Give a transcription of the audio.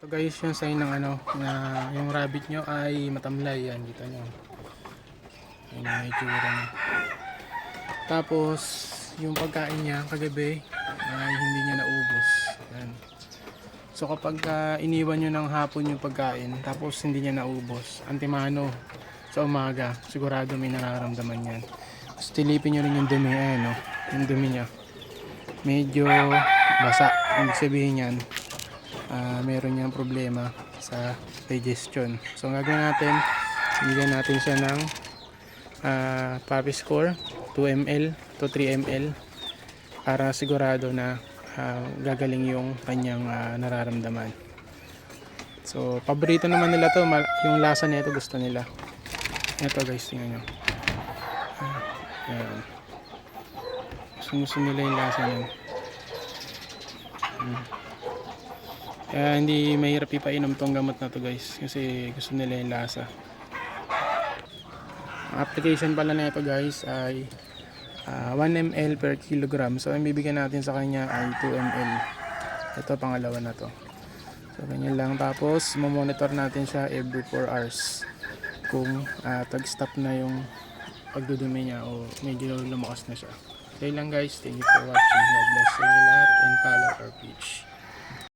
So guys, yung sign ng ano, na yung rabbit nyo ay matamlay. Yan, kita nyo. Yan yung itsura niya. Tapos, yung pagkain niya kagabi ay hindi niya naubos. Yan. So kapag iniwan nyo ng hapon yung pagkain, tapos hindi niya naubos, antimano sa umaga, sigurado may nararamdaman yan. Tapos tilipin nyo rin yung dumi, ayan, no? Yung dumi niya. Medyo basa. Ibig sabihin yan, meron niyang problema sa digestion. So ang gagawin natin, bigyan natin siya ng Papiscore 2 ml to 3 ml para sigurado na gagaling yung kanyang nararamdaman. So paborito naman nila to, yung lasa nito gusto nila. Ito guys, tingnan nyo. Ayan. Gusto nila yung lasa niyan. Kaya hindi mahirap ipainom tong gamot na to guys, kasi gusto nila yung lasa. Ang application pala na ito guys ay 1 ml per kilogram. So ang bibigyan natin sa kanya ay 2 ml. Ito pangalawa na to. So ganyan lang, tapos monitor natin siya every 4 hours kung tag-stop na yung pagdudumi niya o medyo lumakas na siya. Okay lang guys, thank you for watching. God bless sa inyo lahat and follow our page.